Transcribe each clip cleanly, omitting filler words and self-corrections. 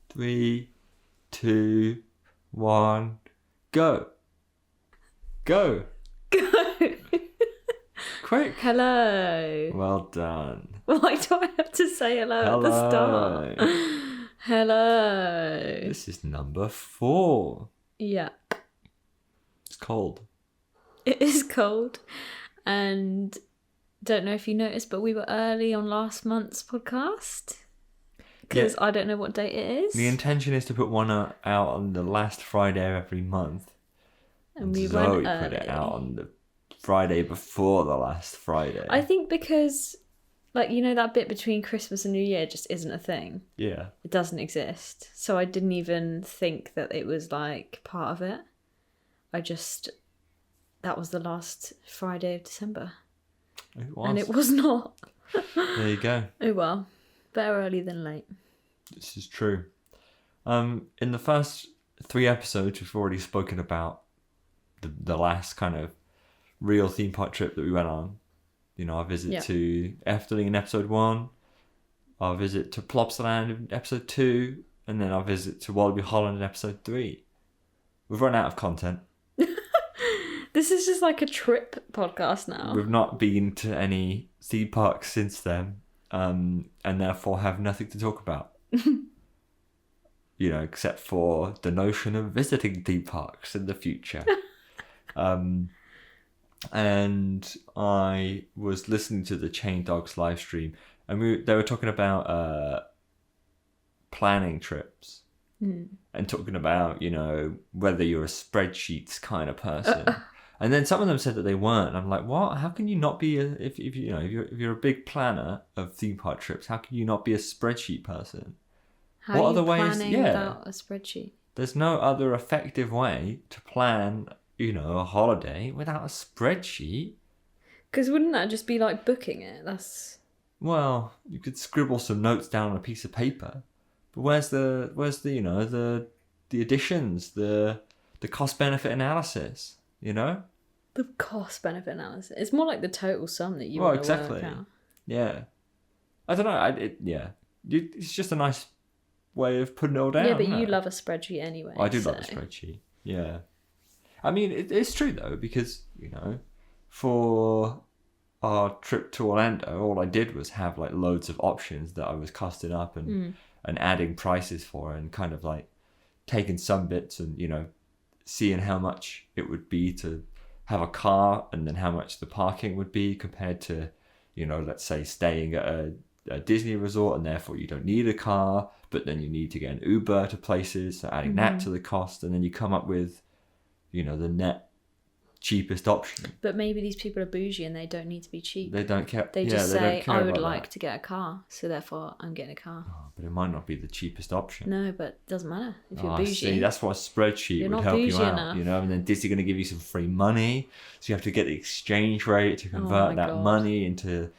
3, 2, 1, go. Go. Go. Quick. Hello. Well done. Why do I have to say hello at the start? Hello. This is number 4. Yeah. It's cold. It is cold. And don't know if you noticed, but we were early on last month's podcast. Because I don't know what date it is. The intention is to put one out on the last Friday of every month. And we Zoe went early. put it out on the Friday before the last Friday. I think because, like, you know, that bit between Christmas and New Year just isn't a thing. Yeah. It doesn't exist. So I didn't even think that it was, like, part of it. That was the last Friday of December. It was. And it was not. There you go. Oh well. Better early than late. This is true. In the first 3 episodes, we've already spoken about the last kind of real theme park trip that we went on. You know, our visit to Efteling in episode 1, our visit to Plopsaland in episode 2, and then our visit to Wallaby Holland in episode 3. We've run out of content. This is just like a trip podcast now. We've not been to any theme parks since then, and therefore have nothing to talk about. You know, except for the notion of visiting theme parks in the future. And I was listening to the Chain Dogs live stream, and they were talking about planning trips and talking about, you know, whether you're a spreadsheets kind of person. And then some of them said that they weren't. I'm like, what? How can you not be if you're a big planner of theme park trips? How can you not be a spreadsheet person? How are you planning without a spreadsheet? There's no other effective way to plan, you know, a holiday without a spreadsheet. Because wouldn't that just be like booking it? Well, you could scribble some notes down on a piece of paper, but where's the you know the additions, the cost benefit analysis, you know? The cost benefit analysis. It's more like the total sum that you want to work out. Yeah, I don't know. It's just a nice way of putting it all down. Yeah, but you love a spreadsheet anyway. I do love a spreadsheet. Yeah. I mean, it's true though, because, you know, for our trip to Orlando, all I did was have like loads of options that I was costing up and adding prices for, and kind of like taking some bits and, you know, seeing how much it would be to have a car, and then how much the parking would be compared to, you know, let's say staying at a Disney resort, and therefore you don't need a car, but then you need to get an Uber to places, so adding that to the cost, and then you come up with, you know, the net cheapest option. But maybe these people are bougie and they don't need to be cheap. They don't care. They just say, I would like that. to get a car, so therefore I'm getting a car. Oh, but it might not be the cheapest option. No, but it doesn't matter if you're I bougie. see. That's what a spreadsheet You're would not help you bougie out, enough. you know. And then Disney's going to give you some free money, so you have to get the exchange rate to convert that money into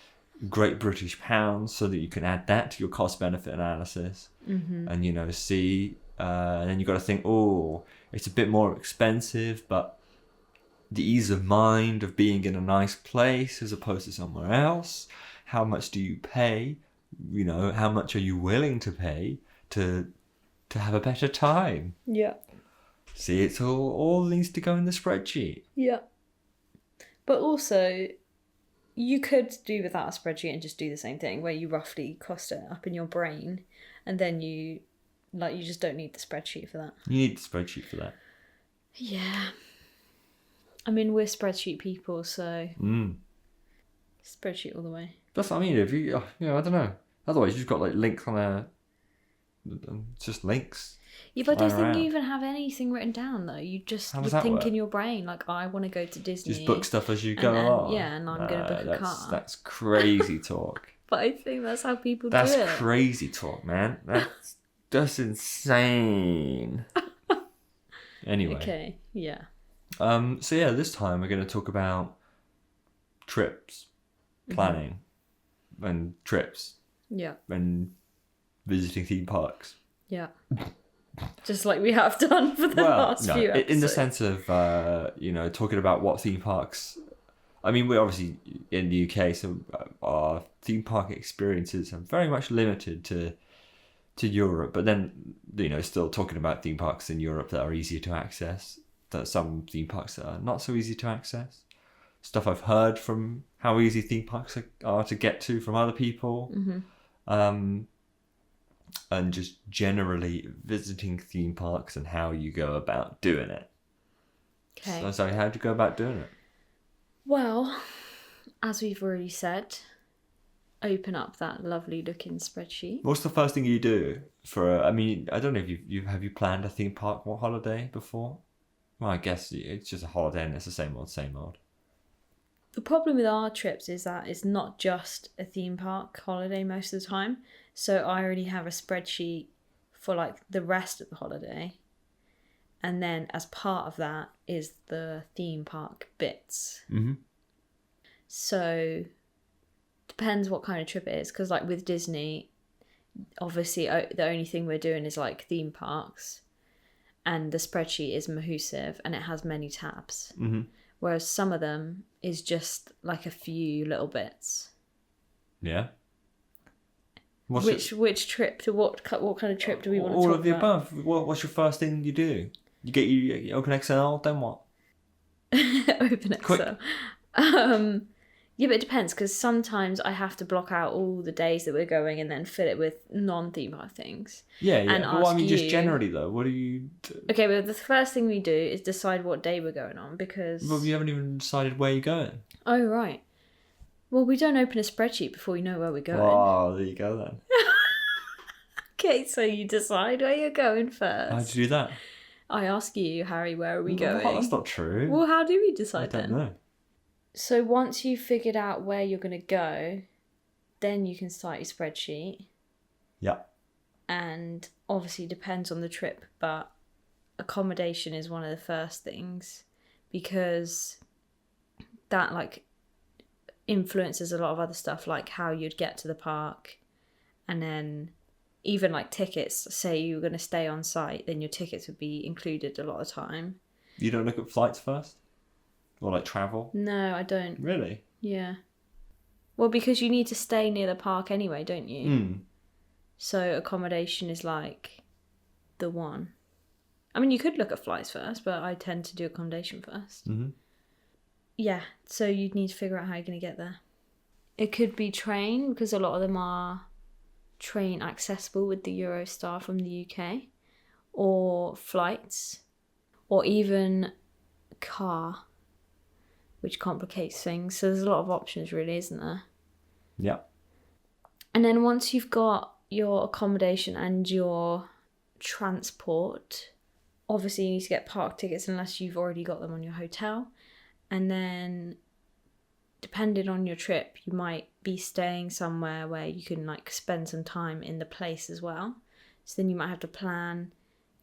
Great British pounds, so that you can add that to your cost benefit analysis, and, you know, see. And then you got to think, oh, it's a bit more expensive, but the ease of mind of being in a nice place as opposed to somewhere else. How much do you pay? You know, how much are you willing to pay to have a better time? Yeah. See, it's all needs to go in the spreadsheet. Yeah. But also, you could do without a spreadsheet and just do the same thing, where you roughly cost it up in your brain, and then you just don't need the spreadsheet for that. You need the spreadsheet for that. Yeah. I mean, we're spreadsheet people, so spreadsheet all the way. That's what I mean. If you, I don't know. Otherwise, you've got like links on just links. Yeah, but I don't think you even have anything written down though. You think in your brain, like, I want to go to Disney. Just book stuff as you go along. Yeah, and I'm going to book a car. That's crazy talk. But I think that's how people do it. That's crazy talk, man. That's insane. Anyway. Okay. Yeah. So yeah, this time we're going to talk about trips, planning, and trips. Yeah. And visiting theme parks. Yeah. Just like we have done for the last few episodes. In the sense of, you know, talking about what theme parks. I mean, we're obviously in the UK, so our theme park experiences are very much limited to to Europe, but then, still talking about theme parks in Europe that are easier to access, that some theme parks that are not so easy to access. Stuff I've heard from how easy theme parks are to get to from other people. Mm-hmm. And just generally visiting theme parks and how you go about doing it. Okay. So how do you go about doing it? Well, as we've already said, open up that lovely looking spreadsheet. What's the first thing you do I don't know if have you planned a theme park holiday before? Well, I guess it's just a holiday and it's the same old. The problem with our trips is that it's not just a theme park holiday most of the time. So I already have a spreadsheet for like the rest of the holiday. And then as part of that is the theme park bits. Mm-hmm. So depends what kind of trip it is. Because like with Disney, obviously the only thing we're doing is like theme parks. And the spreadsheet is massive and it has many tabs. Mm-hmm. Whereas some of them is just like a few little bits. Yeah. Which trip to what kind of trip do we want to all talk of the about? above. What's your first thing you do? You open Excel, then what? Open Quick. Excel. Yeah, but it depends because sometimes I have to block out all the days that we're going and then fill it with non-theme park things. Yeah. And Well, I mean, just you- generally though, what do you do? Okay, well the first thing we do is decide what day we're going on because. Well, you haven't even decided where you're going. Oh right. Well, we don't open a spreadsheet before we know where we're going. Oh, there you go then. Okay, so you decide where you're going first. How'd you do that? I ask you, Harry, where are we going? Oh, that's not true. Well, how do we I decide don't then? know. So once you've figured out where you're going to go, then you can start your spreadsheet. Yeah. And obviously depends on the trip, but accommodation is one of the first things because that like influences a lot of other stuff like how you'd get to the park and then even like tickets. Say you were going to stay on site, then your tickets would be included a lot of the time. You don't look at flights first? Or like travel? No, I don't. Really? Yeah. Well, because you need to stay near the park anyway, don't you? So accommodation is like the one. I mean, you could look at flights first, but I tend to do accommodation first. Mm-hmm. Yeah, so you'd need to figure out how you're going to get there. It could be train, because a lot of them are train accessible with the Eurostar from the UK, or flights, or even car, which complicates things. So there's a lot of options really, isn't there? Yeah. And then once you've got your accommodation and your transport, obviously you need to get park tickets unless you've already got them on your hotel. And then depending on your trip, you might be staying somewhere where you can like spend some time in the place as well. So then you might have to plan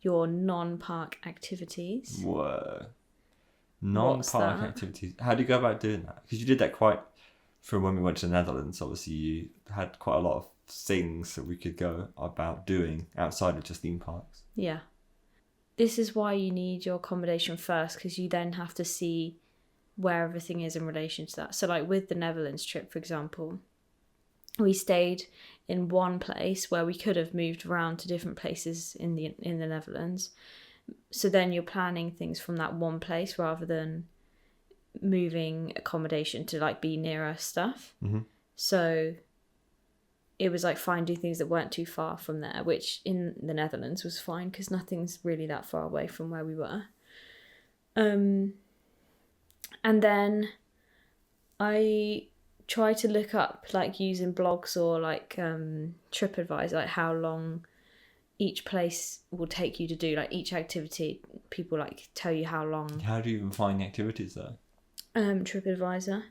your non-park activities. Whoa. What's Non-park that? activities. How do you go about doing that? Because you did that quite... From when we went to the Netherlands, obviously you had quite a lot of things that we could go about doing outside of just theme parks. Yeah. This is why you need your accommodation first, because you then have to see where everything is in relation to that. So like with the Netherlands trip, for example, we stayed in one place where we could have moved around to different places in the Netherlands. So then you're planning things from that one place rather than moving accommodation to like be nearer stuff. Mm-hmm. So it was like finding things that weren't too far from there, which in the Netherlands was fine because nothing's really that far away from where we were. And then I try to look up like using blogs or like TripAdvisor, like how long each place will take you to do, like each activity. People like tell you how long. How do you even find the activities though? TripAdvisor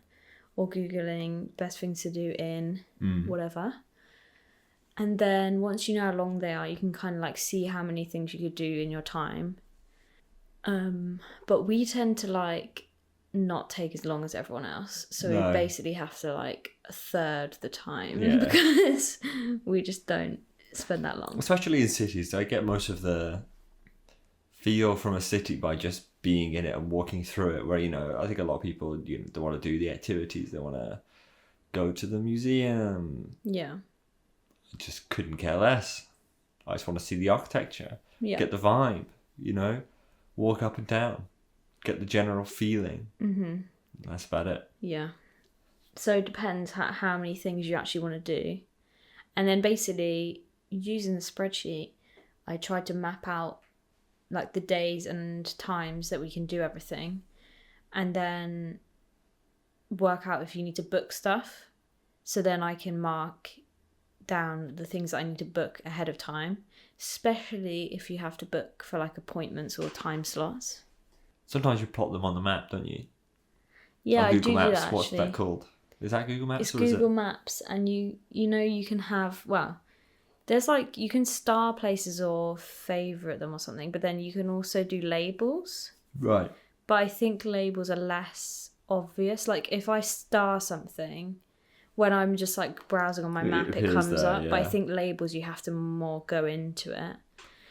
or Googling best things to do in whatever. And then once you know how long they are, you can kind of like see how many things you could do in your time. But we tend to like not take as long as everyone else. So No. we basically have to like a third the time Yeah. because we just don't spend that long. Especially in cities, I get most of the feel from a city by just being in it and walking through it, where, I think a lot of people, they want to do the activities, they want to go to the museum. Yeah. I just couldn't care less. I just want to see the architecture, Yeah. get the vibe, you know, walk up and down, get the general feeling. Mm-hmm. That's about it. Yeah. So it depends how many things you actually want to do. And then basically, using the spreadsheet, I tried to map out like the days and times that we can do everything. And then work out if you need to book stuff. So then I can mark down the things that I need to book ahead of time. Especially if you have to book for like appointments or time slots. Sometimes you plot them on the map, don't you? Yeah, on Google I do Maps. that What's actually. that called? Is that Google Maps? It's or is Google it... Maps, and you know you can have, well, there's like, you can star places or favourite them or something, but then you can also do labels. Right. But I think labels are less obvious. Like if I star something, when I'm just like browsing on my map, it appears comes there, up. But I yeah. think labels, you have to more go into it.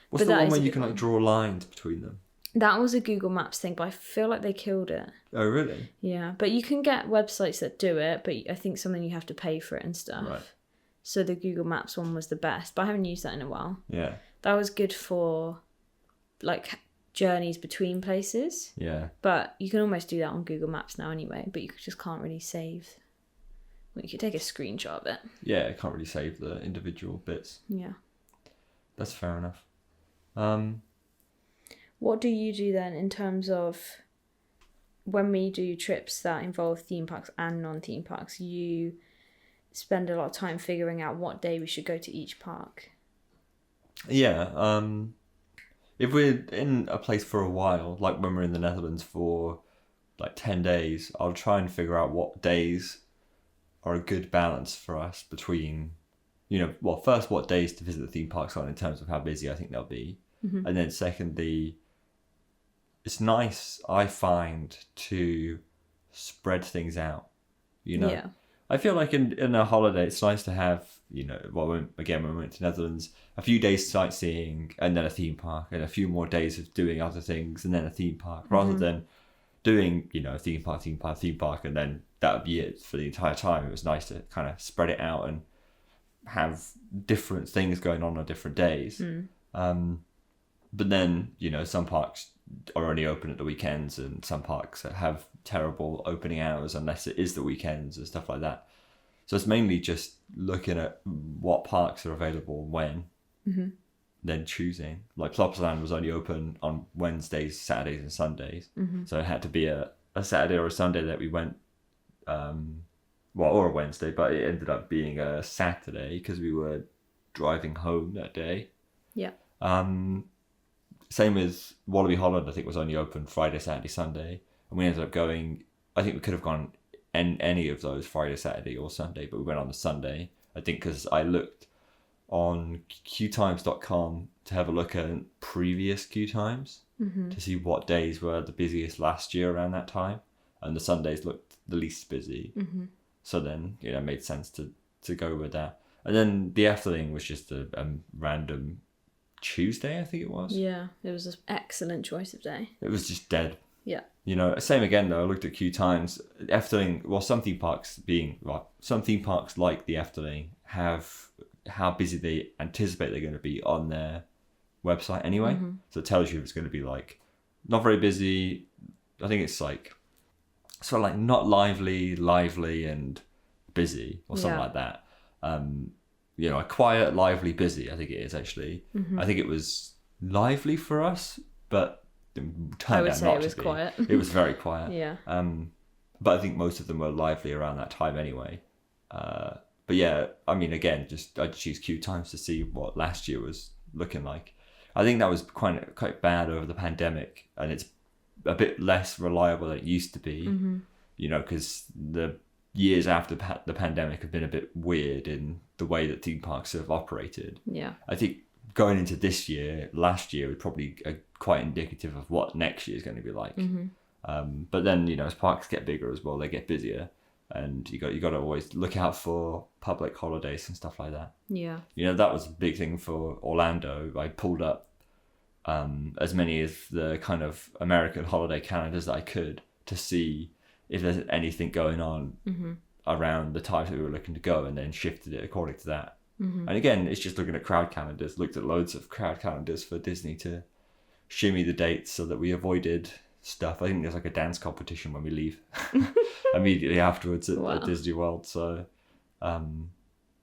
What's But the that one is where a you good can like one. draw lines between them? That was a Google Maps thing, but I feel like they killed it. Oh, really? Yeah, but you can get websites that do it, but I think something you have to pay for it and stuff. Right. So the Google Maps one was the best, but I haven't used that in a while. Yeah. That was good for like journeys between places, Yeah. but you can almost do that on Google Maps now anyway, but you just can't really save. Well, you could take a screenshot of it. Yeah, I can't really save the individual bits. Yeah. That's fair enough. What do you do then in terms of when we do trips that involve theme parks and non-theme parks? You spend a lot of time figuring out what day we should go to each park. Yeah. If we're in a place for a while, like when we're in the Netherlands for like 10 days, I'll try and figure out what days are a good balance for us between, you know, well, first, what days to visit the theme parks on in terms of how busy I think they'll be. Mm-hmm. And then secondly, it's nice, I find, to spread things out, you know. Yeah. I feel like in a holiday, it's nice to have, you know, well, when we went to Netherlands, a few days sightseeing and then a theme park and a few more days of doing other things and then a theme park, rather than doing, you know, theme park, and then that would be it for the entire time. It was nice to kind of spread it out and have different things going on different days. But then, you know, some parks are only open at the weekends and some parks have terrible opening hours unless it is the weekends and stuff like that. So it's mainly just looking at what parks are available when, then choosing. Like Plopsaland was only open on Wednesdays, Saturdays and Sundays. So it had to be a Saturday or a Sunday that we went, or a Wednesday, but it ended up being a Saturday because we were driving home that day. Yeah. Same with Wallaby Holland, I think was only open Friday, Saturday, Sunday. And we ended up going, I think we could have gone any of those Friday, Saturday or Sunday, but we went on the Sunday. I think because I looked on qtimes.com to have a look at previous Q times to see what days were the busiest last year around that time. And the Sundays looked the least busy. So then, you know, it made sense to go with that. And then the Efteling was just a random Tuesday, I think it was. Yeah, it was an excellent choice of day. It was just dead. Yeah. You know, same again though, I looked at Q times. Efteling, well, some theme parks like the Efteling have how busy they anticipate they're going to be on their website anyway. So it tells you if it's going to be like not very busy. I think it's like sort of like not lively and busy or something like that. You know, a quiet, lively, busy, I think it is actually. I think it was lively for us, but it turned out not to be. I would say it was quiet. It was very quiet. Yeah. But I think most of them were lively around that time anyway. But yeah, I mean, again, I'd choose Q times to see what last year was looking like. I think that was quite bad over the pandemic, and it's a bit less reliable than it used to be. You know, because the years after the pandemic have been a bit weird in the way that theme parks have operated. Yeah. I think going into this year, last year was probably quite indicative of what next year is going to be like. But then, you know, as parks get bigger as well, they get busier, and you got to always look out for public holidays and stuff like that. Yeah. You know, that was a big thing for Orlando. I pulled up as many of the kind of American holiday calendars that I could to see if there's anything going on around the times that we were looking to go, and then shifted it according to that. And again, it's just looking at crowd calendars. Looked at loads of crowd calendars for Disney to shimmy the dates so that we avoided stuff. I think there's like a dance competition when we leave immediately afterwards at Disney World. So,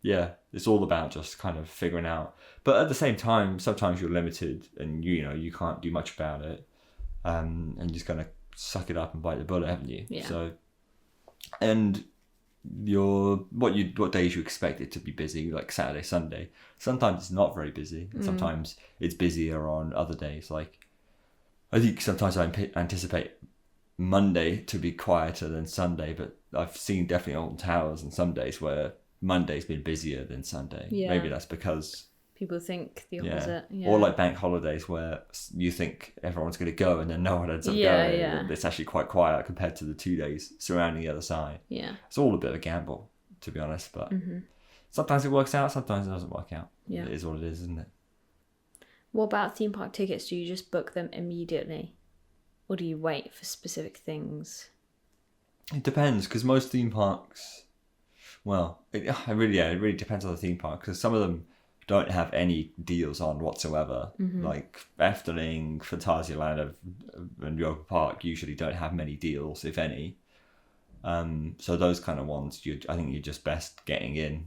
yeah, it's all about just kind of figuring out. But at the same time, sometimes you're limited and you can't do much about it, and you just kind of suck it up and bite the bullet, haven't you? Yeah. So, and what days you expect it to be busy, like Saturday, Sunday. Sometimes it's not very busy. Sometimes it's busier on other days. Like I think sometimes I anticipate Monday to be quieter than Sunday, but I've seen definitely Alton Towers on some days where Monday's been busier than Sunday. Yeah. Maybe that's because people think the opposite. Yeah. Or like bank holidays where you think everyone's going to go and then no one ends up going. Yeah. It's actually quite quiet compared to the 2 days surrounding the other side. Yeah. It's all a bit of a gamble, to be honest, but sometimes it works out, sometimes it doesn't work out. Yeah. It is what it is, isn't it? What about theme park tickets? Do you just book them immediately? Or do you wait for specific things? It depends, because most theme parks, it really depends on the theme park, because some of them don't have any deals on whatsoever. Like Efteling, Phantasialand and Europa Park usually don't have many deals, if any. So those kind of ones, I think you're just best getting in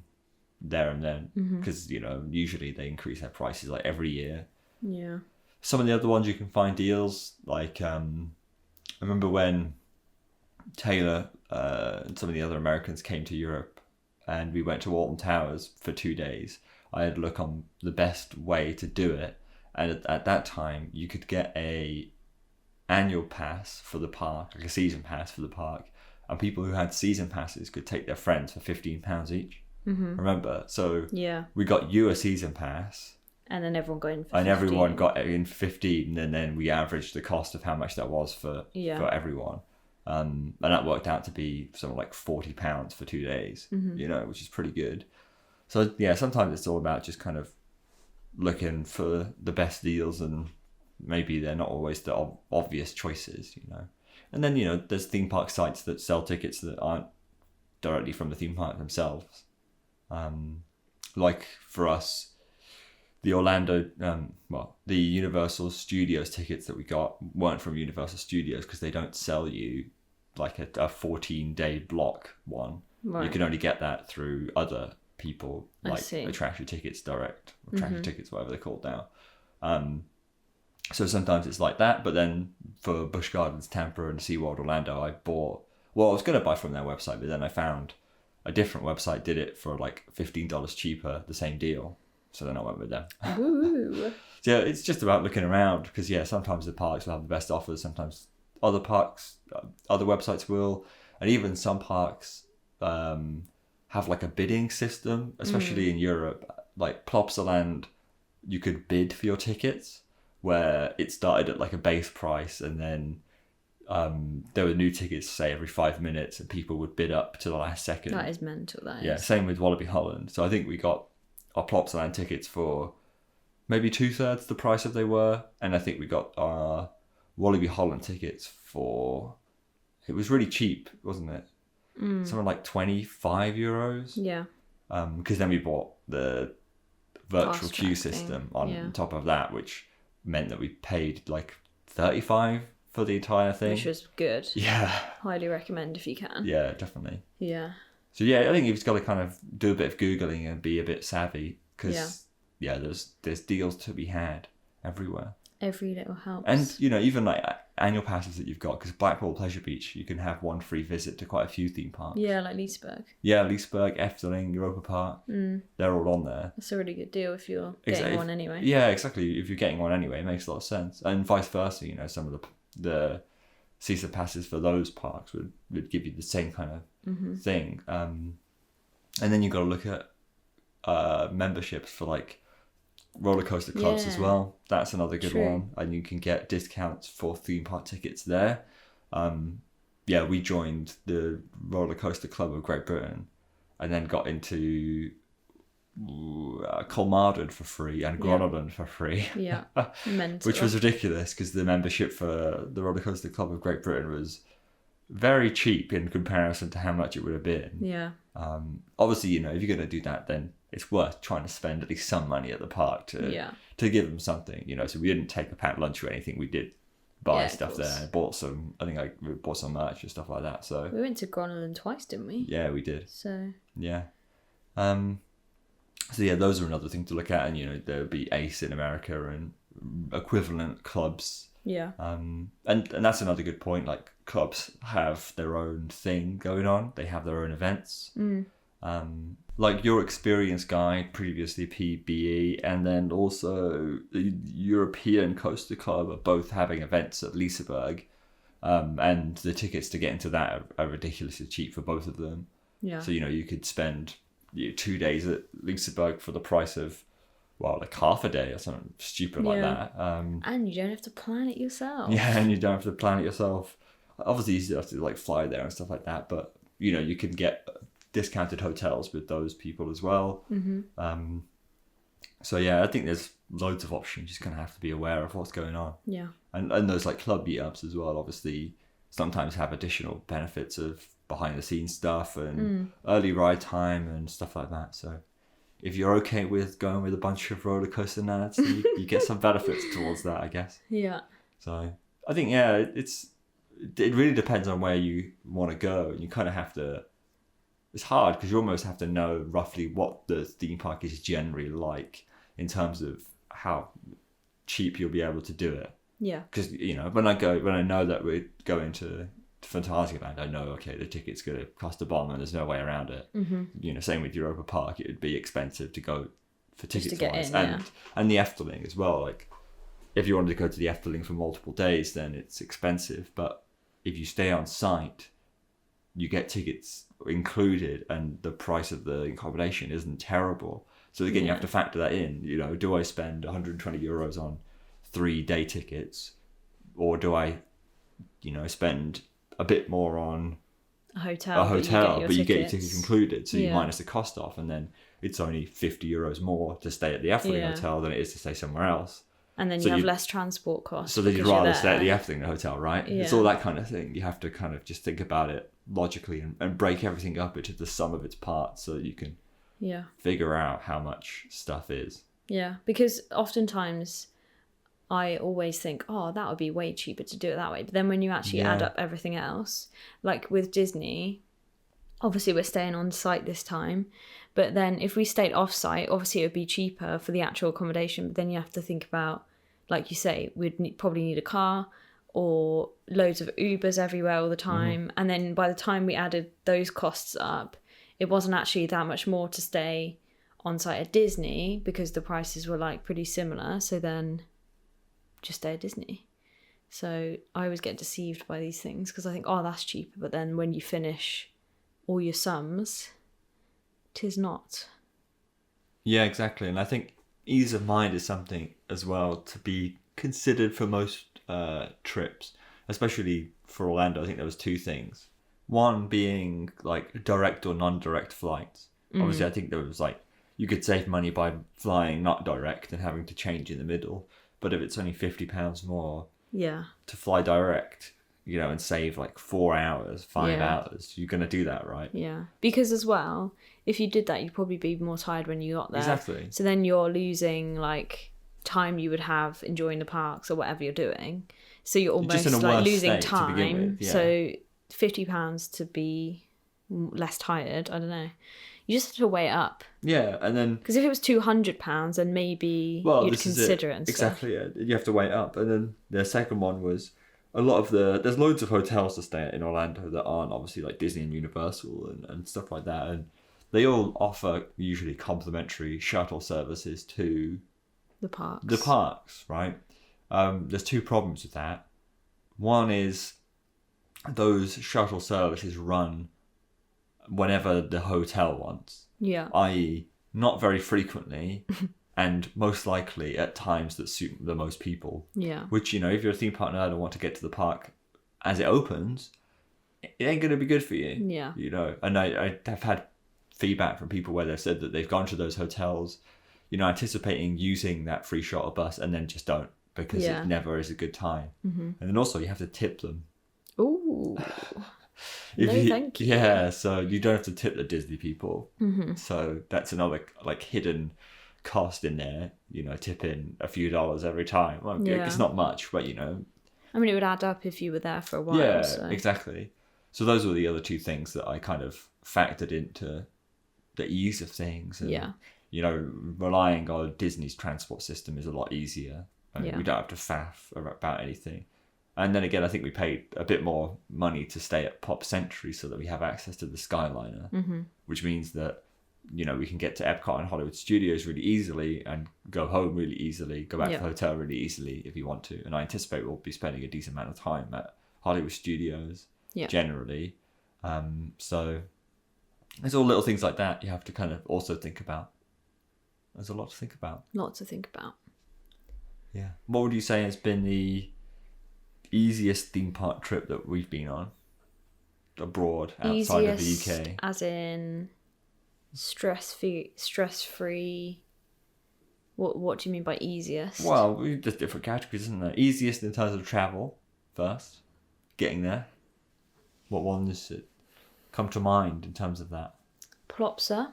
there and then, because usually they increase their prices like every year. Yeah. Some of the other ones you can find deals, like I remember when Taylor and some of the other Americans came to Europe and we went to Alton Towers for 2 days. I had a look on the best way to do it, and at that time you could get a annual pass for the park, like a season pass for the park, and people who had season passes could take their friends for £15 each. Remember? So we got you a season pass, and then everyone got in for 15. And everyone got in 15, and then we averaged the cost of how much that was for everyone. And that worked out to be something like £40 for 2 days, which is pretty good. So yeah, sometimes it's all about just kind of looking for the best deals, and maybe they're not always the obvious choices, And then, there's theme park sites that sell tickets that aren't directly from the theme park themselves. Like for us, the the Universal Studios tickets that we got weren't from Universal Studios because they don't sell you like a 14-day block one. Right. You can only get that through other people, like Attraction Tickets Direct, or Attraction Tickets, whatever they're called now. So sometimes it's like that, but then for Busch Gardens Tampa and SeaWorld Orlando, I was going to buy from their website, but then I found a different website did it for like $15 cheaper, the same deal. So then I went with them. Ooh. So yeah, it's just about looking around, because sometimes the parks will have the best offers, sometimes other websites will, and even some parks have like a bidding system, especially in Europe. Like Plopsaland, you could bid for your tickets, where it started at like a base price, and then there were new tickets, say, every 5 minutes, and people would bid up to the last second. That is mental, that is. Yeah, same with Wallaby Holland. So I think we got our Plopsaland tickets for maybe 2/3 the price that they were, and I think we got our Wallaby Holland tickets for, it was really cheap, wasn't it? Something like €25. Yeah. Because then we bought the virtual Fast queue track system thing. on top of that, which meant that we paid like $35 for the entire thing. Which was good. Yeah. Highly recommend if you can. Yeah, definitely. Yeah. So yeah, I think you've just got to kind of do a bit of Googling and be a bit savvy, because there's deals to be had everywhere. Every little helps. And, even like annual passes that you've got, because Blackpool Pleasure Beach, you can have one free visit to quite a few theme parks. Yeah, like Leesburg. Yeah, Leesburg, Efteling, Europa Park. They're all on there. That's a really good deal if you're getting one anyway. Yeah, exactly. If you're getting one anyway, it makes a lot of sense. And vice versa, some of the season passes for those parks would give you the same kind of thing. And then you've got to look at memberships for like roller coaster clubs as well. That's another good one, and you can get discounts for theme park tickets there. We joined the roller coaster club of Great Britain, and then got into Colmarden for free and Groningen for free. Yeah, mental. Which was ridiculous, because the membership for the roller coaster club of Great Britain was very cheap in comparison to how much it would have been. Yeah. Obviously, if you're going to do that, then it's worth trying to spend at least some money at the park to give them something, you know. So we didn't take a packed lunch or anything. We did buy stuff there. Bought some. I think we bought some merch and stuff like that. So we went to Groningen twice, didn't we? Yeah, we did. So yeah. So yeah, those are another thing to look at, and you know there would be Ace in America and equivalent clubs. Yeah. And that's another good point. Like clubs have their own thing going on. They have their own events. Like your experience guide, previously PBE, and then also the European Coaster Club are both having events at Liseberg. And the tickets to get into that are ridiculously cheap for both of them. Yeah. So, you know, you could spend 2 days at Liseberg for the price of, well, like half a day or something stupid like that. And you don't have to plan it yourself. Yeah, and you don't have to plan it yourself. Obviously, you have to like fly there and stuff like that, but you know, you can get discounted hotels with those people as well. So yeah, I think there's loads of options. You just kind of have to be aware of what's going on. Yeah. And those like club meetups as well, obviously, sometimes have additional benefits of behind the scenes stuff and early ride time and stuff like that. So if you're okay with going with a bunch of roller coaster nerds, you get some benefits towards that, I guess. Yeah. So I think, yeah, it really depends on where you want to go. And you kind of have to, it's hard because you almost have to know roughly what the theme park is generally like in terms of how cheap you'll be able to do it. Yeah. Because, you know, when I know that we're going to Phantasialand, I know, okay, the ticket's going to cost a bomb and there's no way around it. You know, same with Europa Park, it would be expensive to go for tickets to get wise. in, And the Efteling as well. Like, if you wanted to go to the Efteling for multiple days, then it's expensive. But if you stay on site, you get tickets included and the price of the accommodation isn't terrible. So again, you have to factor that in. You know, do I spend 120 euros on 3-day tickets, or do I, you know, spend a bit more on a hotel, but you get your tickets included, so you minus the cost off, and then it's only 50 euros more to stay at the Efteling hotel than it is to stay somewhere else. And then you have less transport costs. So then you'd rather stay at the Efteling hotel, right? Yeah. It's all that kind of thing. You have to kind of just think about it logically and break everything up into the sum of its parts so that you can figure out how much stuff is. Yeah, because oftentimes I always think, oh, that would be way cheaper to do it that way. But then when you actually add up everything else, like with Disney, obviously we're staying on site this time. But then if we stayed off site, obviously it would be cheaper for the actual accommodation. But then you have to think about, like you say, we'd probably need a car or loads of Ubers everywhere all the time. And then by the time we added those costs up, it wasn't actually that much more to stay on site at Disney because the prices were like pretty similar. So then just stay at Disney. So I always get deceived by these things because I think, oh, that's cheaper. But then when you finish all your sums, 'tis not. Yeah, exactly. And I think ease of mind is something as well to be considered for most trips, especially for Orlando. I think there was 2 things. One being like direct or non-direct flights. Obviously, I think there was like, you could save money by flying not direct and having to change in the middle. But if it's only £50 more to fly direct, you know, and save like 4 hours, 5 hours, you're going to do that, right? Yeah. Because as well, if you did that, you'd probably be more tired when you got there. Exactly. So then you're losing like time you would have enjoying the parks or whatever you're doing. So you're almost like losing time. So £50 to be less tired, I don't know. You just have to weigh it up. Yeah, and then... Because if it was £200, then maybe you'd consider it and stuff. Exactly, yeah. You have to weigh it up. And then the second one was a lot of there's loads of hotels to stay at in Orlando that aren't obviously like Disney and Universal and stuff like that. And they all offer usually complimentary shuttle services to the parks. The parks, right? There's 2 problems with that. One is those shuttle services run whenever the hotel wants. Yeah. I.e., not very frequently and most likely at times that suit the most people. Yeah. Which, you know, if you're a theme park nerd and want to get to the park as it opens, it ain't going to be good for you. Yeah. You know, and I have had feedback from people where they've said that they've gone to those hotels, you know, anticipating using that free shuttle bus and then just don't because it never is a good time. And then also you have to tip them. Ooh. No, you, thank you. Yeah, so you don't have to tip the Disney people. Mm-hmm. So that's another like hidden cost in there. You know, tipping a few dollars every time. Well, Yeah. it's not much, but I mean, it would add up if you were there for a while. yeah, So. exactly. So those were the other two things that I kind of factored into the ease of things. And, Yeah. you know, relying on Disney's transport system is a lot easier. Yeah. We don't have to faff about anything. And then again, I think we paid a bit more money to stay at Pop Century so that we have access to the Skyliner, which means that, you know, we can get to Epcot and Hollywood Studios really easily and go home really easily, go back to the hotel really easily if you want to. And I anticipate we'll be spending a decent amount of time at Hollywood Studios generally. So there's all little things like that you have to kind of also think about. There's a lot to think about. Lots to think about. Yeah. What would you say has been the easiest theme park trip that we've been on abroad outside of the UK? As in stress-free. What do you mean by easiest? Well, there's different categories, isn't there? Easiest in terms of travel first, getting there. What ones come to mind in terms of that? Plopsa,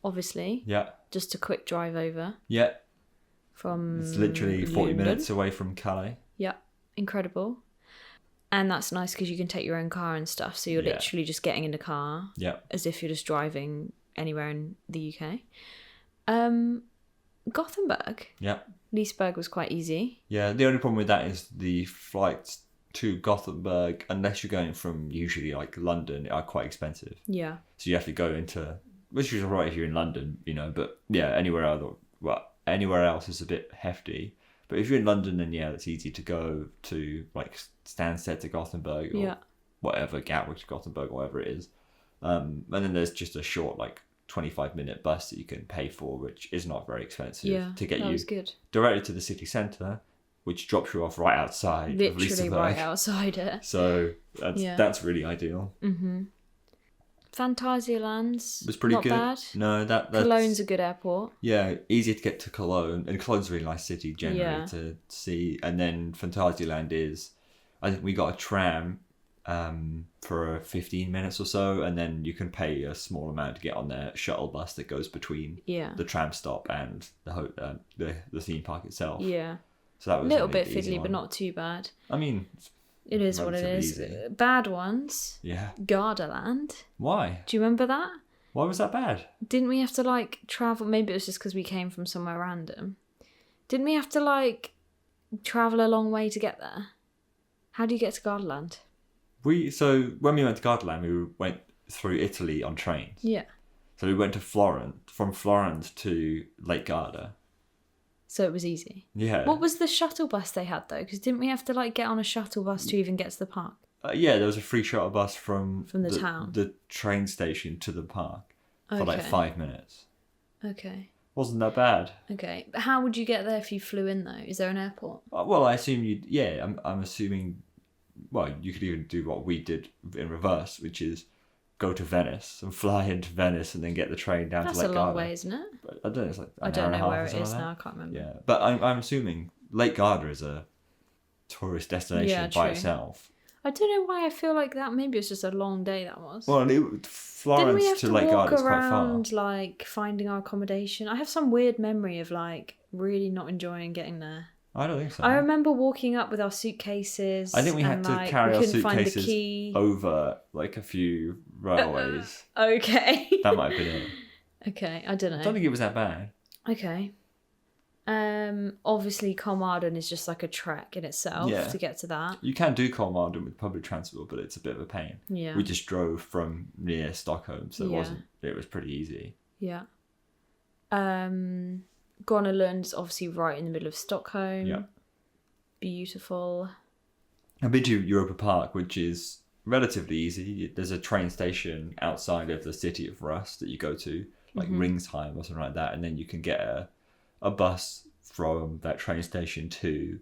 obviously. Yeah. Just a quick drive over. Yeah. From It's literally 40 London. minutes away from Calais. Yeah, incredible. And that's nice because you can take your own car and stuff. So you're literally just getting in the car as if you're just driving anywhere in the UK. Gothenburg. Yeah. Leesburg was quite easy. Yeah, the only problem with that is the flights to Gothenburg, unless you're going from usually like London, are quite expensive. Yeah. So you have to go into, which is alright if you're in London, you know, but yeah, anywhere else is a bit hefty. But if you're in London, then yeah, it's easy to go to like Stansted to Gothenburg or whatever, Gatwick to Gothenburg, whatever it is. And then there's just a short like 25-minute bus that you can pay for, which is not very expensive to get you directly to the city centre, which drops you off right outside. Literally right outside it. So that's really ideal. Mm-hmm. Phantasialand's was pretty not good. Bad. No, that's Cologne's a good airport. Yeah, easy to get to Cologne, and Cologne's a really nice city generally to see. And then Phantasialand is, I think we got a tram for 15 minutes or so, and then you can pay a small amount to get on their shuttle bus that goes between the tram stop and the theme park itself. Yeah, so that was a little bit fiddly, but not too bad. I mean, it is what it is. Easy. Bad ones. Yeah. Gardaland. Why? Do you remember that? Why was that bad? Didn't we have to like travel? Maybe it was just because we came from somewhere random. Didn't we have to like travel a long way to get there? How do you get to Gardaland? So when we went to Gardaland, we went through Italy on trains. Yeah. So we went to Florence, from Florence to Lake Garda. So it was easy. Yeah. What was the shuttle bus they had though? Because didn't we have to like get on a shuttle bus to even get to the park? Yeah, there was a free shuttle bus from the town, the train station to the park for like 5 minutes. Okay. Wasn't that bad? Okay, but how would you get there if you flew in though? Is there an airport? Well, I assume you'd. Yeah, I'm assuming. Well, you could even do what we did in reverse, which is go to Venice and fly into Venice and then get the train down to Lake Garda. That's a long way, isn't it? But I don't know. It's like I don't know where it is now. I can't remember. Yeah, but I'm assuming Lake Garda is a tourist destination by itself. I don't know why I feel like that. Maybe it's just a long day that was. Well, Florence to Lake Garda is quite far. Didn't we have to walk around, like, finding our accommodation? I have some weird memory of, like, really not enjoying getting there. I don't think so. I remember walking up with our suitcases. I think we had to carry our suitcases over, like, a few railways. Okay. That might have been it. Okay, I don't know. I don't think it was that bad. Okay. Obviously Kolmården is just like a trek in itself to get to that. You can do Kolmården with public transport, but it's a bit of a pain. Yeah. We just drove from near Stockholm, so it was pretty easy. Yeah. Grönalund's obviously right in the middle of Stockholm. Yeah. Beautiful. I've been to Europa Park, which is relatively easy. There's a train station outside of the city of Rust that you go to, like Ringsheim or something like that, and then you can get a bus from that train station to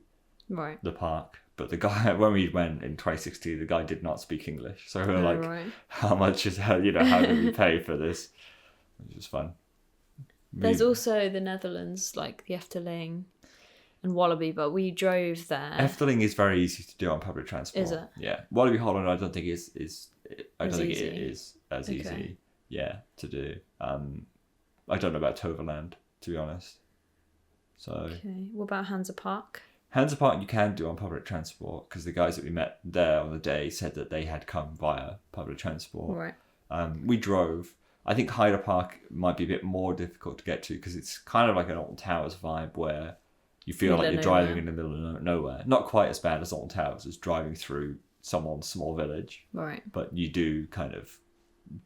the park. But the guy, when we went in 2016, the guy did not speak English. So we were how much is, how do we pay for this? Which was fun. There's also the Netherlands, like the Efteling and Wallaby, but we drove there. Efteling is very easy to do on public transport. Is it? Yeah. Wallaby Holland, I don't think is I don't As think easy. it is as Okay. easy, to do. I don't know about Toverland, to be honest. So Okay. What about Hansa Park? Hands Apart you can do on public transport, because the guys that we met there on the day said that they had come via public transport. Right. We drove. I think Hyder Park might be a bit more difficult to get to, because it's kind of like an Alton Towers vibe where you feel Middle like of you're driving nowhere. in the middle of nowhere. Not quite as bad as Alton Towers as driving through someone's small village, Right. but you do kind of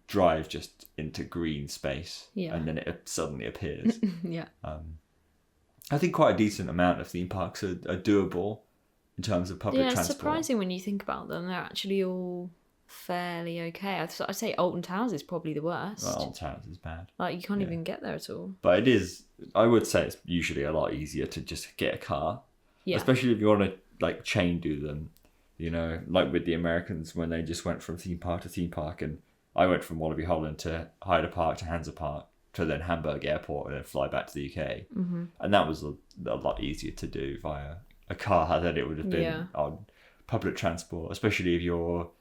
drive just into green space, Yeah. and then it suddenly appears. Yeah. I think quite a decent amount of theme parks are doable in terms of public Yeah, it's transport. surprising when you think about them. They're actually all fairly okay. I'd say Alton Towers is probably the worst. Well, Alton Towers is bad. Like, you can't even get there at all. But it is, I would say it's usually a lot easier to just get a car. Yeah. Especially if you want to like chain do them, like with the Americans when they just went from theme park to theme park, and I went from Wallaby Holland to Hyder Park to Hansa Park to then Hamburg Airport and then fly back to the UK. Mm-hmm. And that was a lot easier to do via a car than it would have been on public transport, especially if you're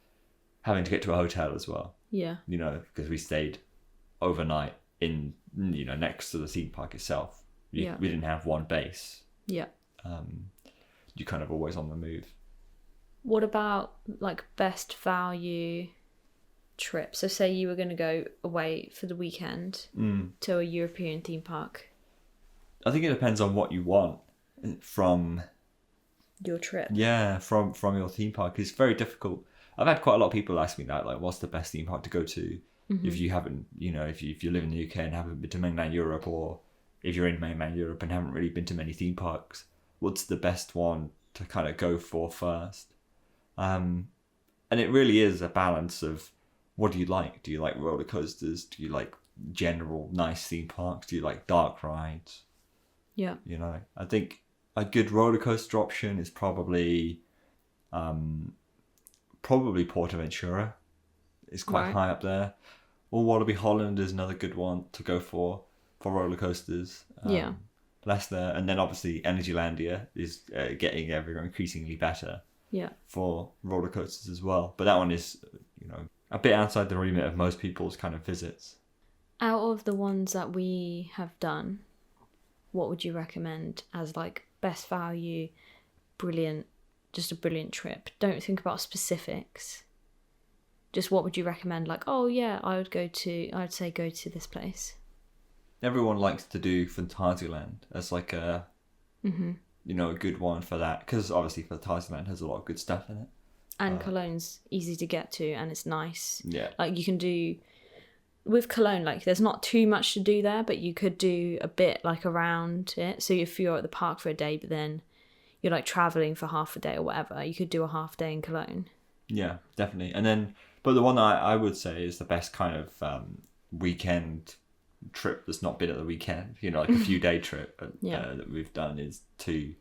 having to get to a hotel as well. Yeah. Because we stayed overnight in, next to the theme park itself. We didn't have one base. Yeah. You're kind of always on the move. What about like best value trip? So say you were going to go away for the weekend to a European theme park. I think it depends on what you want from Your trip. Yeah, from your theme park. It's very difficult. I've had quite a lot of people ask me that, like, what's the best theme park to go to if you haven't, if you live in the UK and haven't been to mainland Europe, or if you're in mainland Europe and haven't really been to many theme parks, what's the best one to kind of go for first? And it really is a balance of, what do you like? Do you like roller coasters? Do you like general nice theme parks? Do you like dark rides? Yeah. I think a good roller coaster option is probably Portaventura. It's quite high up there. Or Wallaby Holland is another good one to go for roller coasters. Leicester, and then obviously Energylandia is getting ever increasingly better. Yeah. For roller coasters as well. But that one is, a bit outside the remit of most people's kind of visits. Out of the ones that we have done, what would you recommend as like best value, brilliant, just a brilliant trip? Don't think about specifics. Just what would you recommend? Like, oh yeah, I'd say go to this place. Everyone likes to do Phantasialand as like a, a good one for that. Because obviously Phantasialand has a lot of good stuff in it. And Cologne's easy to get to and it's nice. Yeah. Like you can do, with Cologne, like there's not too much to do there, but you could do a bit like around it. So if you're at the park for a day, but then you're like traveling for half a day or whatever, you could do a half day in Cologne. Yeah, definitely. And then, but the one that I would say is the best kind of weekend trip that's not been at the weekend, like a few day trip that we've done is to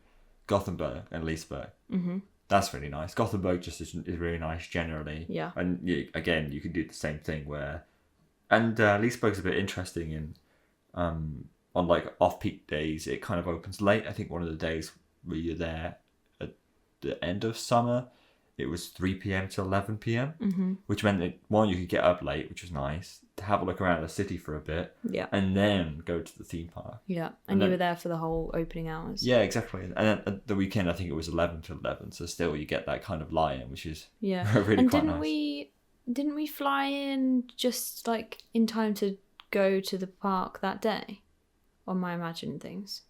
Gothenburg and Leesburg. Mm-hmm. That's really nice. Gothenburg just is really nice generally. Yeah. And again, you can do the same thing where, and Leesburg's a bit interesting in, on like off-peak days, it kind of opens late. I think one of the days where you're there at the end of summer, it was 3 p.m. to 11 p.m, which meant that, one, you could get up late, which was nice, to have a look around the city for a bit, and then go to the theme park. Yeah, and you were there for the whole opening hours. Yeah, exactly. And then at the weekend, I think it was 11 to 11, so still you get that kind of lie-in, which is really and quite nice. Didn't we fly in just like in time to go to the park that day? Or am I imagining things?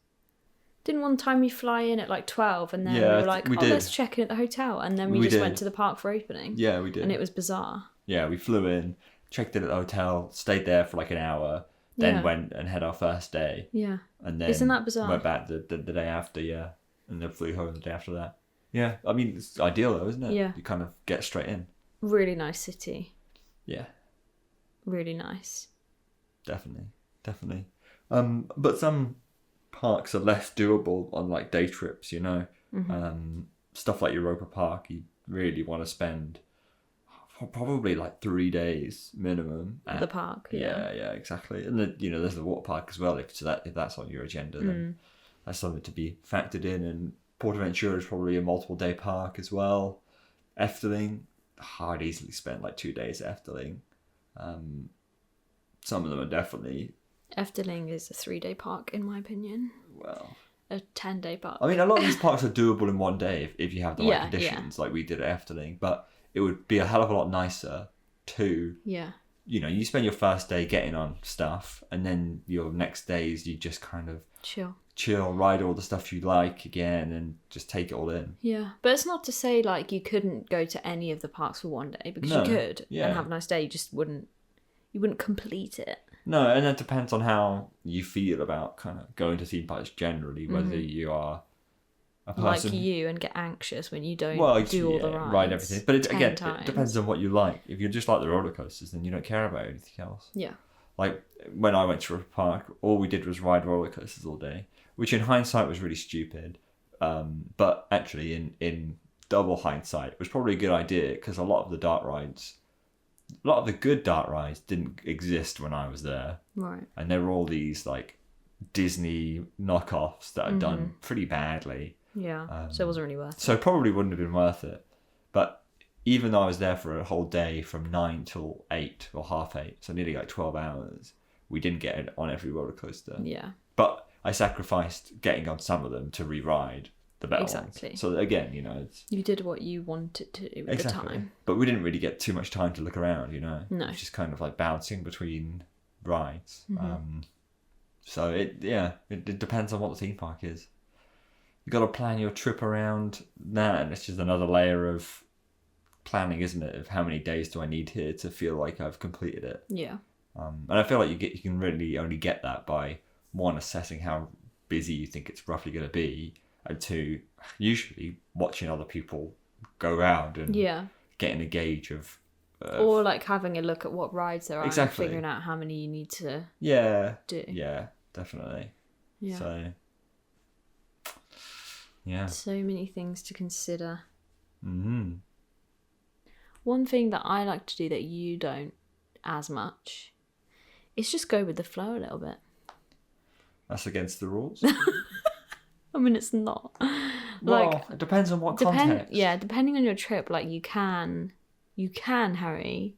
Didn't one time we fly in at like 12 and then we were like, let's check in at the hotel, and then we just went to the park for opening? Yeah, we did. And it was bizarre. Yeah, we flew in, checked in at the hotel, stayed there for like an hour, then went and had our first day. Yeah. And then isn't that bizarre? Went back the day after, and then flew home the day after that. Yeah, I mean, it's ideal though, isn't it? Yeah. You kind of get straight in. Really nice city. Yeah. Really nice. Definitely. But some parks are less doable on like day trips, stuff like Europa Park, you really want to spend probably like 3 days minimum at the park. Yeah, exactly. And then there's the water park as well. If that's on your agenda, then that's something to be factored in. And Portaventura is probably a multiple day park as well. Efteling, I'd easily spend like 2 days at Efteling. Some of them are definitely... Efteling is a 3-day park, in my opinion. Well... A 10-day park. I mean, a lot of these parks are doable in one day if you have the right Yeah, conditions, like we did at Efteling. But it would be a hell of a lot nicer to, you spend your first day getting on stuff, and then your next days you just kind of chill, ride all the stuff you like again, and just take it all in. Yeah, but it's not to say like you couldn't go to any of the parks for one day, because you could and have a nice day. You just wouldn't complete it. No, and it depends on how you feel about kind of going to theme parks generally, whether you are a person... Like you, and get anxious when you don't do all the rides. Ride everything. But it times. Depends on what you like. If you just like the roller coasters, then you don't care about anything else. Yeah. Like, when I went to a park, all we did was ride roller coasters all day, which in hindsight was really stupid. But actually, in double hindsight, it was probably a good idea, because a lot of the good dart rides didn't exist when I was there. Right. And there were all these, like, Disney knockoffs that had done pretty badly. Yeah, so it wasn't really worth it. So it probably wouldn't have been worth it. But even though I was there for a whole day from 9 till 8 or half 8, so nearly like 12 hours, we didn't get it on every roller coaster. Yeah. But I sacrificed getting on some of them to re-ride the better ones. So again, it's... You did what you wanted to do at the time. But we didn't really get too much time to look around, No. It was just kind of like bouncing between rides. So it depends on what the theme park is. You got to plan your trip around that, and it's just another layer of planning, isn't it? Of how many days do I need here to feel like I've completed it? Yeah. And I feel like you can really only get that by, one, assessing how busy you think it's roughly going to be, and two, usually watching other people go around and getting a gauge of... or like having a look at what rides there are, and figuring out how many you need to do. Yeah, definitely. Yeah. So, yeah. So many things to consider. Mm-hmm. One thing that I like to do that you don't as much is just go with the flow a little bit. That's against the rules? I mean, it's not. Well, it depends on what context. Yeah, depending on your trip, like you can, Harry,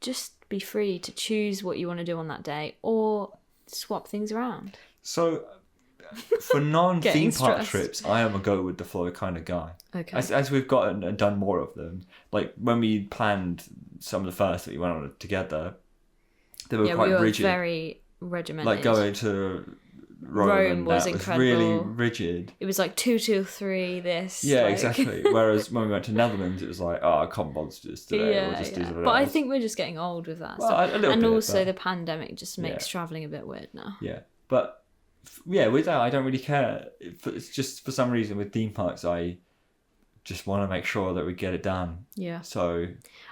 just be free to choose what you want to do on that day, or swap things around. So, for non-theme park trips, I am a go with the flow kind of guy. Okay. As we've gotten and done more of them, like when we planned some of the first that we went on together, they were quite rigid. Very regimented. Like going to Rome was that incredible. Was really rigid. It was like 2 till 3 this. Yeah, exactly. Whereas when we went to Netherlands, it was like, I can't bother to just do it. We'll just do something But else. I think we're just getting old with that Well, stuff. a little and bit, also but... the pandemic just makes travelling a bit weird now. Yeah, but with that, I don't really care. It's just for some reason with theme parks, I just want to make sure that we get it done. Yeah. So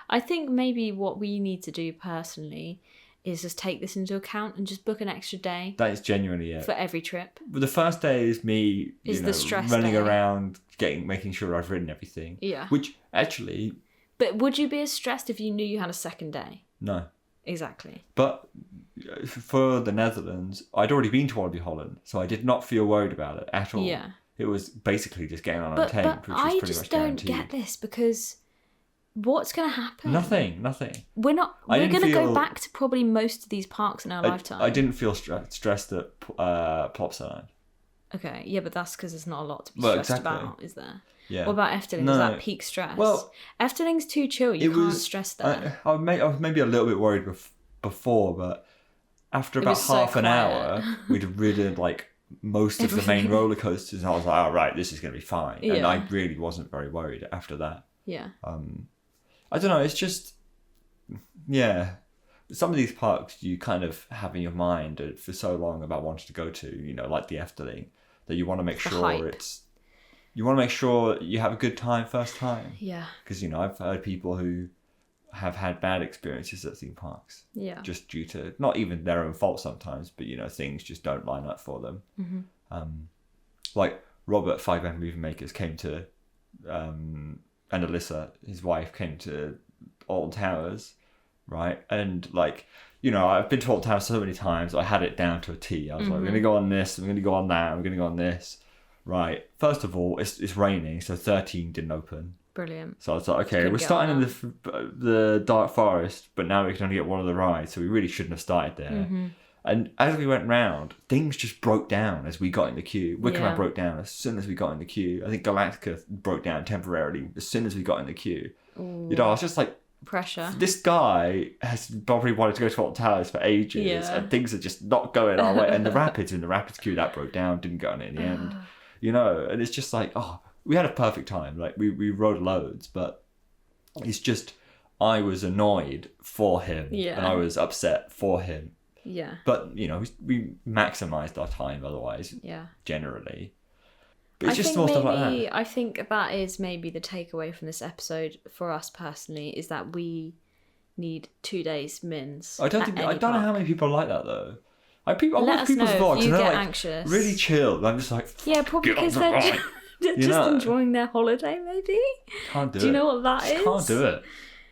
I think maybe what we need to do personally is just take this into account and just book an extra day. That is genuinely it. For every trip. But the first day is me, the stress running day. Around, making sure I've written everything. Yeah. Which actually... But would you be as stressed if you knew you had a second day? No. Exactly. But for the Netherlands, I'd already been to Walibi Holland, so I did not feel worried about it at all. Yeah. It was basically just getting on a tape, which was pretty much guaranteed. But I just don't get this, because what's going to happen? Nothing. We're going to go back to probably most of these parks in our lifetime. I didn't feel stressed at Plopsaland. Okay, yeah, but that's because there's not a lot to be stressed about, is there? Yeah. What about Efteling? No. Was that peak stress? Well, Efteling's too chill. You can't stress there. I was maybe a little bit worried before, but after about half an hour, we'd ridden like most of the main roller coasters, and I was like, "Oh, right, this is going to be fine." Yeah. And I really wasn't very worried after that. Yeah. I don't know. It's just, some of these parks you kind of have in your mind for so long about wanting to go to, like the Efteling, that you want to make sure you want to make sure you have a good time first time. Yeah. Because, I've heard people who have had bad experiences at theme parks. Yeah. Just due to, not even their own fault sometimes, but, things just don't line up for them. Mm-hmm. Like Robert, Five Man Movie Makers, came to, and Alyssa, his wife, came to Alton Towers, right? And, I've been to Alton Towers so many times, I had it down to a T. I was like, I'm going to go on this, I'm going to go on that, I'm going to go on this. Right. First of all, it's raining, so 13 didn't open. Brilliant. So I was like, okay, Couldn't we're get starting on in the Dark Forest, but now we can only get one of the rides, so we really shouldn't have started there. Mm-hmm. And as we went round, things just broke down as we got in the queue. Wickerman broke down as soon as we got in the queue. I think Galactica broke down temporarily as soon as we got in the queue. Ooh. You know, I was just like, Pressure. this guy has probably wanted to go to Alton Towers for ages, and things are just not going our way. And the Rapids queue, that broke down, didn't go on it in the end. You know, and it's just like, we had a perfect time. Like, we rode loads, but it's just, I was annoyed for him, and I was upset for him. Yeah. But, you know, we maximised our time otherwise, generally. But it's just small stuff like that. I think that is maybe the takeaway from this episode for us personally, is that we need 2 days mins. I don't know how many people are like that, though. I Let us know if you get like anxious. Really chilled. I'm just like, yeah, probably because they're just enjoying their holiday, maybe. Can't do it. Do you know what that is? Can't do it.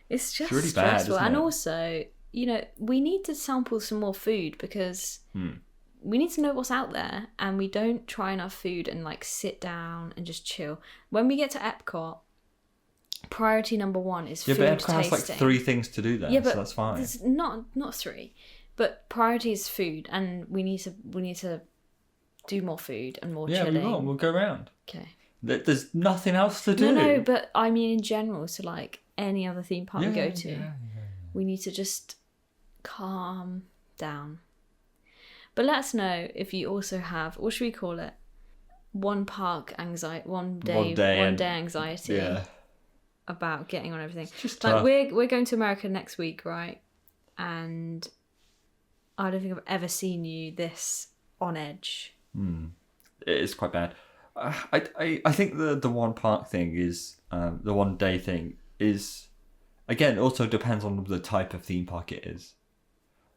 It's just really stressful. bad, and isn't it? Also, you know, we need to sample some more food because we need to know what's out there, and we don't try enough food and like sit down and just chill. When we get to Epcot, priority number 1 is food but Epcot tasting. has like 3 things to do there, so that's fine. There's not 3, but priority is food, and we need to do more food and more chilling. Yeah, we will. We'll go around. Okay. There's nothing else to do. No, but I mean in general, so like any other theme park we go to, we need to just calm down. But let us know if you also have, what should we call it? One day anxiety about getting on everything. It's just like tough. we're going to America next week, right? And I don't think I've ever seen you this on edge. It is quite bad. I think the one park thing is the 1 day thing is, again, also depends on the type of theme park it is.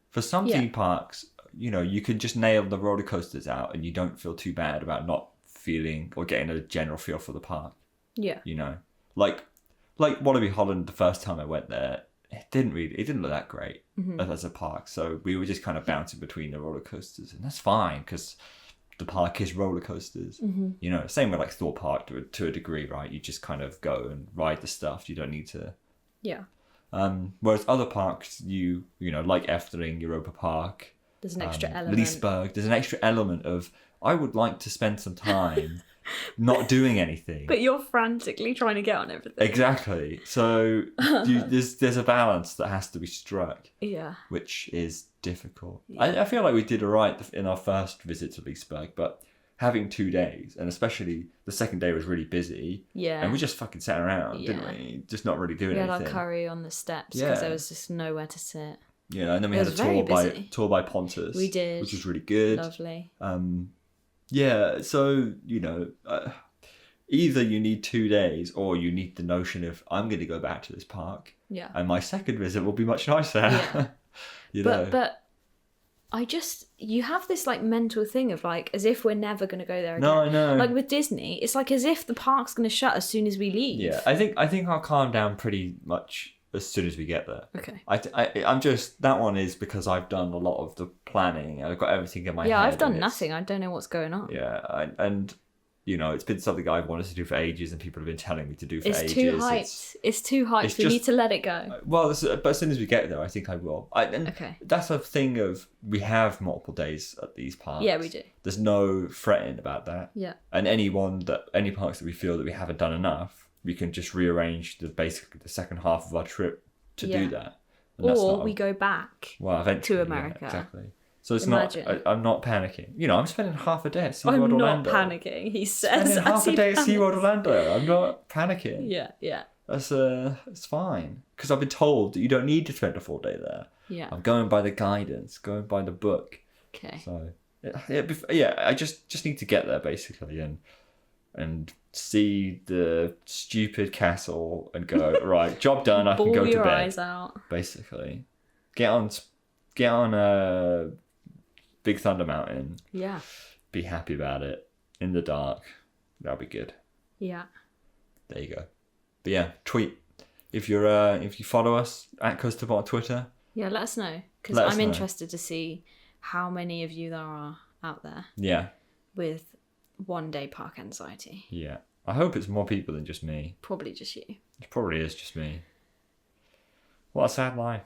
For some theme parks, you know, you can just nail the roller coasters out and you don't feel too bad about not feeling or getting a general feel for the park. Yeah. You know, like Wallaby Holland, the first time I went there, it didn't look that great as a park. So we were just kind of bouncing between the roller coasters, and that's fine because the park is roller coasters. You know, same with like Thor Park to a degree, right? You just kind of go and ride the stuff. You don't need to. Yeah. Whereas other parks, you know, like Efteling, Europa Park, there's an extra element. Leesburg, there's an extra element of, I would like to spend some time not doing anything. But you're frantically trying to get on everything. Exactly. So there's a balance that has to be struck. Yeah. Which is difficult. Yeah. I feel like we did alright in our first visit to Leesburg, but having 2 days, and especially the second day was really busy. Yeah. And we just fucking sat around, didn't we? Just not really doing anything. We had our curry on the steps because there was just nowhere to sit. Yeah, and then we had a tour by Pontus. We did. Which was really good. Lovely. Yeah, so, you know, either you need 2 days or you need the notion of, I'm going to go back to this park. Yeah. And my second visit will be much nicer. Yeah. You know. But you have this like mental thing of like, as if we're never going to go there again. No, I know. Like with Disney, it's like as if the park's going to shut as soon as we leave. Yeah, I think I'll calm down pretty much as soon as we get there. Okay. I'm just, that one is because I've done a lot of the planning and I've got everything in my head. Yeah, I've done nothing. I don't know what's going on. Yeah, and you know, it's been something I've wanted to do for ages and people have been telling me to do for ages. It's too hyped. It's too hyped. We need to let it go. Well, but as soon as we get there, I think I will. Okay. That's a thing of, we have multiple days at these parks. Yeah, we do. There's no fretting about that. Yeah. And any parks that we feel that we haven't done enough, we can just rearrange basically the second half of our trip to do that. And or we go back eventually, to America. Yeah, exactly. So it's Imagine. not. I'm not panicking. You know, I'm spending half a day at SeaWorld I'm Orlando. not panicking. He says. Spending half a day at SeaWorld Orlando. I'm not panicking. Yeah. That's it's fine because I've been told that you don't need to spend a full day there. Yeah. I'm going by the guidance, going by the book. Okay. So I just need to get there basically and see the stupid castle and go, right, job done. I can go to bed. Bawl your eyes out. Basically, get on Big Thunder Mountain. Yeah. Be happy about it in the dark. That'll be good. Yeah. There you go. But yeah, tweet if you follow us at Custobot on Twitter. Yeah, let us know because I'm interested to see how many of you there are out there. Yeah. With 1 day park anxiety. Yeah. I hope it's more people than just me. Probably just you. It probably is just me. What a sad life.